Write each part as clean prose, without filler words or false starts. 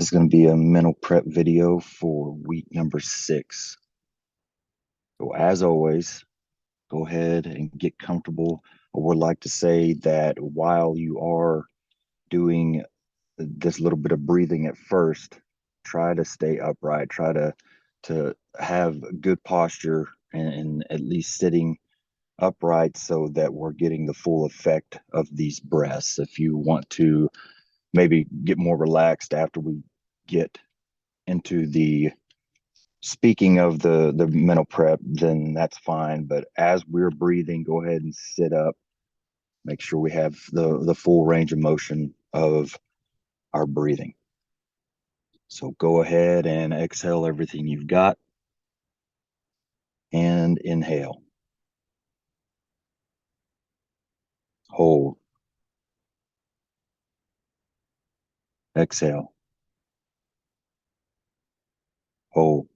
This is going to be a mental prep video for week number 6. So as always, go ahead and get comfortable. I would like to say that while you are doing this little bit of breathing at first, try to stay upright, try to have good posture and at least sitting upright so that we're getting the full effect of these breaths. If you want to maybe get more relaxed after we get into the speaking of the mental prep, then that's fine. But as we're breathing, go ahead and sit up. Make sure we have the full range of motion of our breathing. So go ahead and exhale everything you've got and inhale. Hold. Exhale. Hold.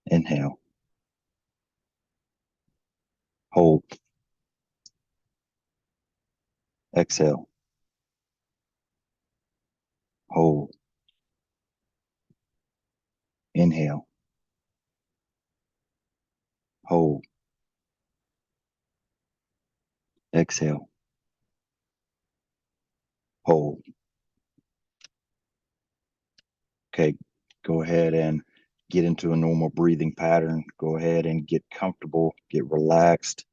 Inhale. Hold. Exhale. Hold. Inhale. Hold. Exhale. Hold. Okay, go ahead and get into a normal breathing pattern. Go ahead and get comfortable, get relaxed.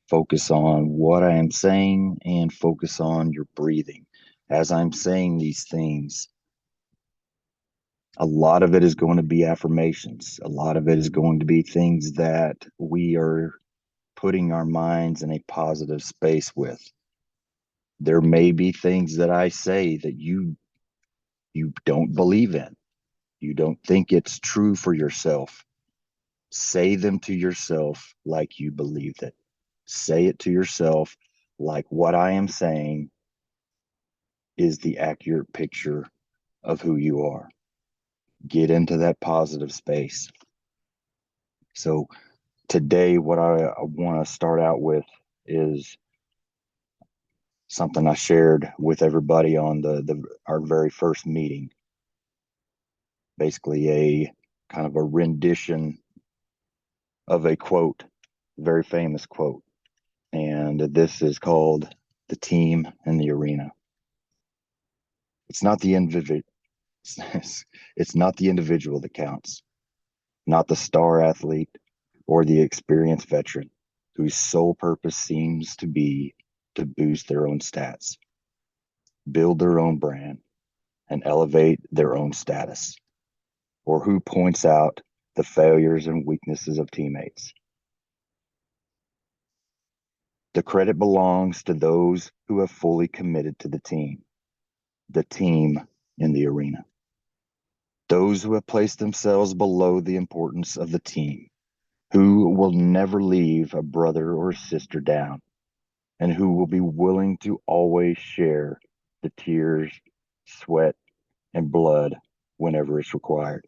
Focus on what I am saying and focus on your breathing. As I'm saying these things, a lot of it is going to be affirmations. A lot of it is going to be things that we are putting our minds in a positive space with. There may be things that I say that you don't believe in. You don't think it's true for yourself. Say them to yourself like you believe it. Say it to yourself like what I am saying is the accurate picture of who you are. Get into that positive space. So today, what I want to start out with is something I shared with everybody on our very first meeting. Basically, a kind of a rendition of a quote, very famous quote. And this is called The Team in the Arena. It's not the individual. It's not the individual that counts, not the star athlete or the experienced veteran whose sole purpose seems to be to boost their own stats, build their own brand, and elevate their own status, or who points out the failures and weaknesses of teammates. The credit belongs to those who have fully committed to the team in the arena. Those who have placed themselves below the importance of the team, who will never leave a brother or sister down, and who will be willing to always share the tears, sweat, and blood whenever it's required.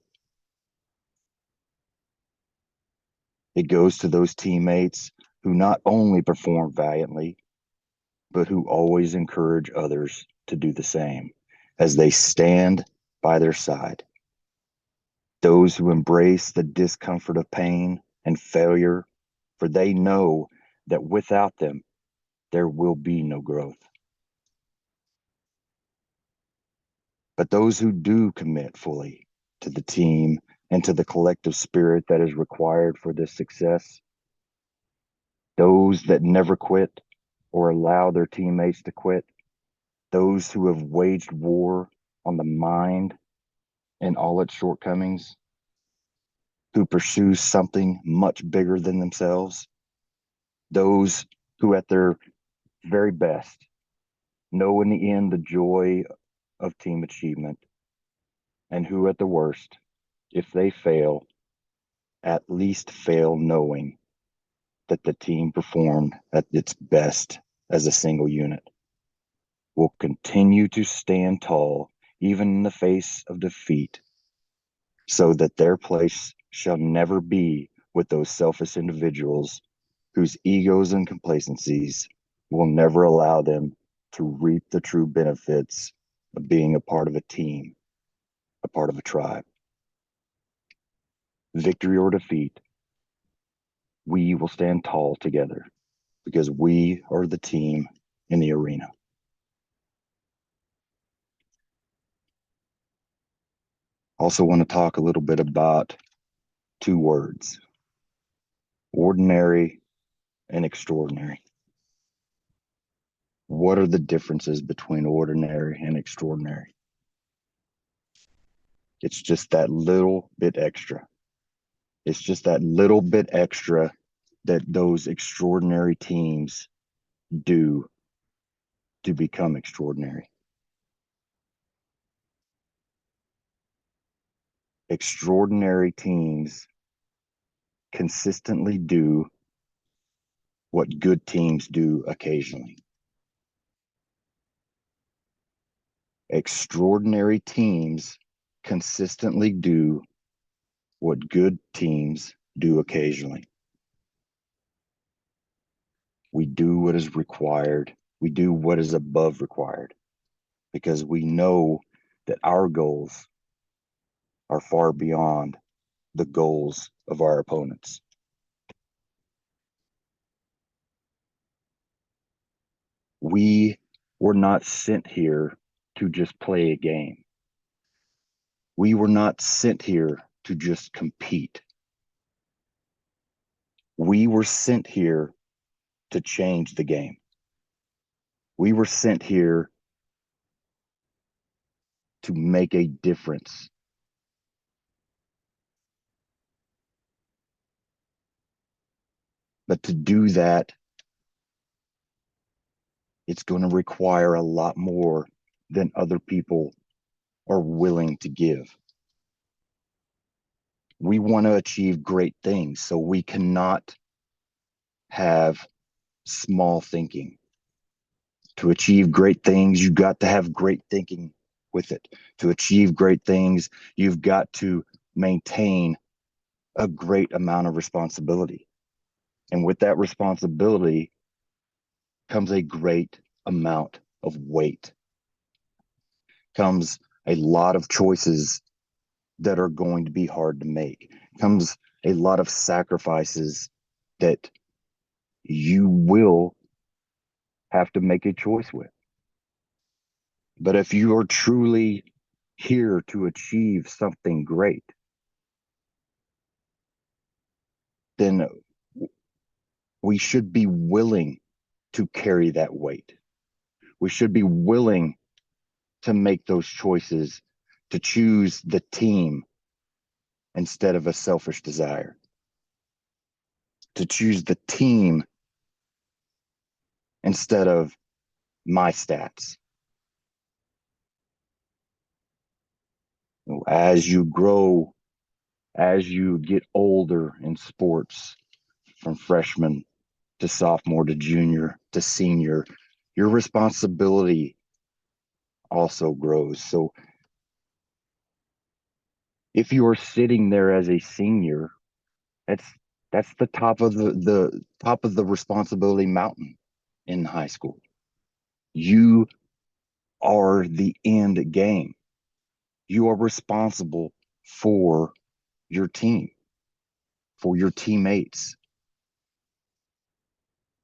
It goes to those teammates who not only perform valiantly, but who always encourage others to do the same as they stand by their side. Those who embrace the discomfort of pain and failure, for they know that without them, there will be no growth. But those who do commit fully to the team and to the collective spirit that is required for this success, those that never quit or allow their teammates to quit, those who have waged war on the mind and all its shortcomings, who pursue something much bigger than themselves, those who at their very best know in the end the joy of team achievement, and who at the worst, if they fail, at least fail knowing that the team performed at its best as a single unit, will continue to stand tall even in the face of defeat, so that their place shall never be with those selfish individuals whose egos and complacencies will never allow them to reap the true benefits of being a part of a team, a part of a tribe. Victory or defeat, we will stand tall together because we are the team in the arena. Also want to talk a little bit about two words, ordinary and extraordinary. What are the differences between ordinary and extraordinary? It's just that little bit extra. It's just that little bit extra that those extraordinary teams do to become extraordinary. Extraordinary teams consistently do what good teams do occasionally. Extraordinary teams consistently do what good teams do occasionally. We do what is required. We do what is above required because we know that our goals are far beyond the goals of our opponents. We were not sent here to just play a game. We were not sent here to just compete. We were sent here to change the game. We were sent here to make a difference. But to do that, it's going to require a lot more than other people are willing to give. We want to achieve great things, so we cannot have small thinking. To achieve great things, you've got to have great thinking with it. To achieve great things, you've got to maintain a great amount of responsibility. And with that responsibility comes a great amount of weight, comes a lot of choices that are going to be hard to make, comes a lot of sacrifices that you will have to make a choice with. But if you are truly here to achieve something great, then we should be willing to carry that weight. We should be willing to make those choices, to choose the team instead of a selfish desire, to choose the team instead of my stats. As you grow, as you get older in sports, from freshman to sophomore to junior to senior, your responsibility also grows. So if you are sitting there as a senior, that's that's the top of the top of the responsibility mountain in high school. You are the end game. You are responsible for your team, for your teammates.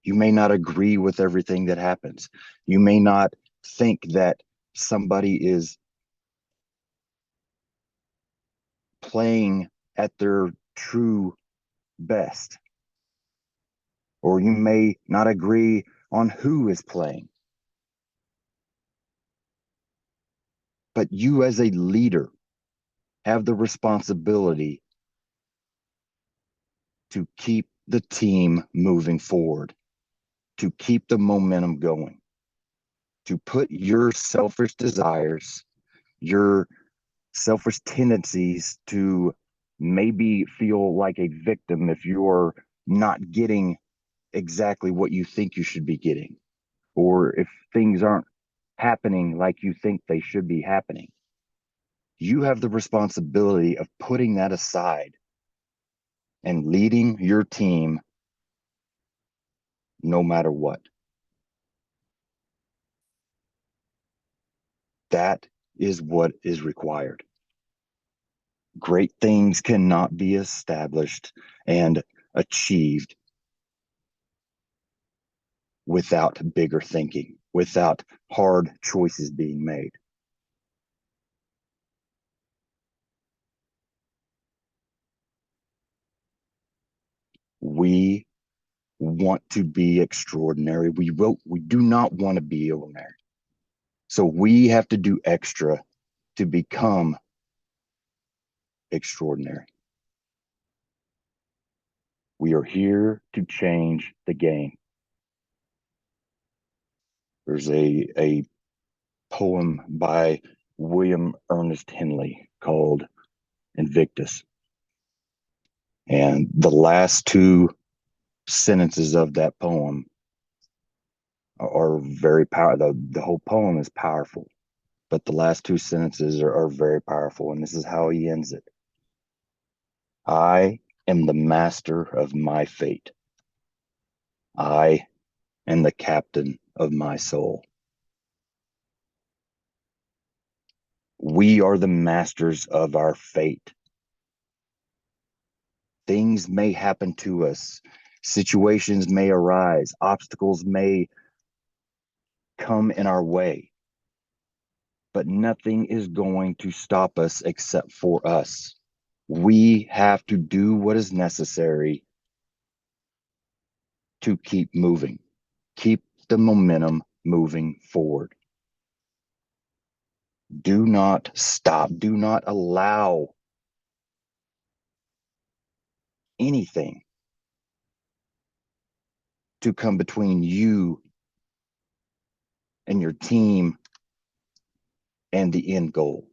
You may not agree with everything that happens. You may not think that somebody is playing at their true best, or you may not agree on who is playing. But you, as a leader, have the responsibility to keep the team moving forward, to keep the momentum going, to put your selfish desires, your selfish tendencies to maybe feel like a victim if you're not getting exactly what you think you should be getting, or if things aren't happening like you think they should be happening. You have the responsibility of putting that aside and leading your team no matter what. That is what is required. Great things cannot be established and achieved without bigger thinking, without hard choices being made. We want to be extraordinary. We do not want to be ordinary. So we have to do extra to become extraordinary. We are here to change the game. There's a poem by William Ernest Henley called Invictus. And the last two sentences of that poem are very powerful. The whole poem is powerful, but the last two sentences are very powerful. And this is how he ends it. I am the master of my fate. I am the captain of my soul. We are the masters of our fate. Things may happen to us, situations may arise, obstacles may come in our way, but nothing is going to stop us except for us. We have to do what is necessary to keep moving, keep the momentum moving forward. Do not stop. Do not allow anything to come between you and your team and the end goal.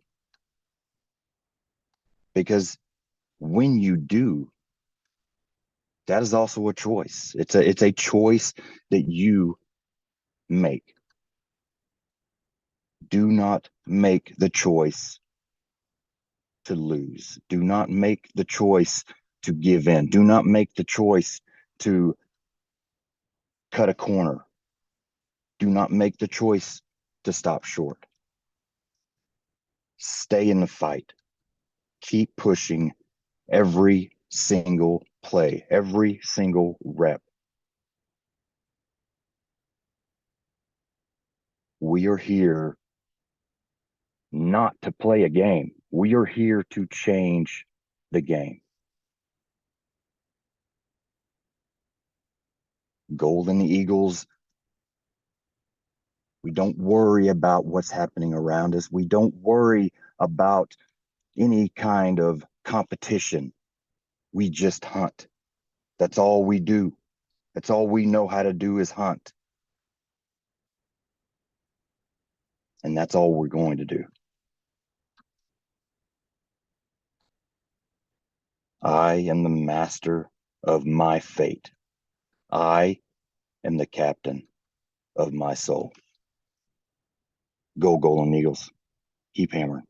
Because when you do, that is also a choice. It's a choice that you make. Do not make the choice to lose. Do not make the choice to give in. Do not make the choice to cut a corner. Do not make the choice to stop short. Stay in the fight. Keep pushing every single play, every single rep. We are here not to play a game. We are here to change the game. Golden Eagles, we don't worry about what's happening around us. We don't worry about any kind of competition. We just hunt. That's all we do. That's all we know how to do is hunt. And that's all we're going to do. I am the master of my fate. I am the captain of my soul. Go Golden Eagles. Keep hammering.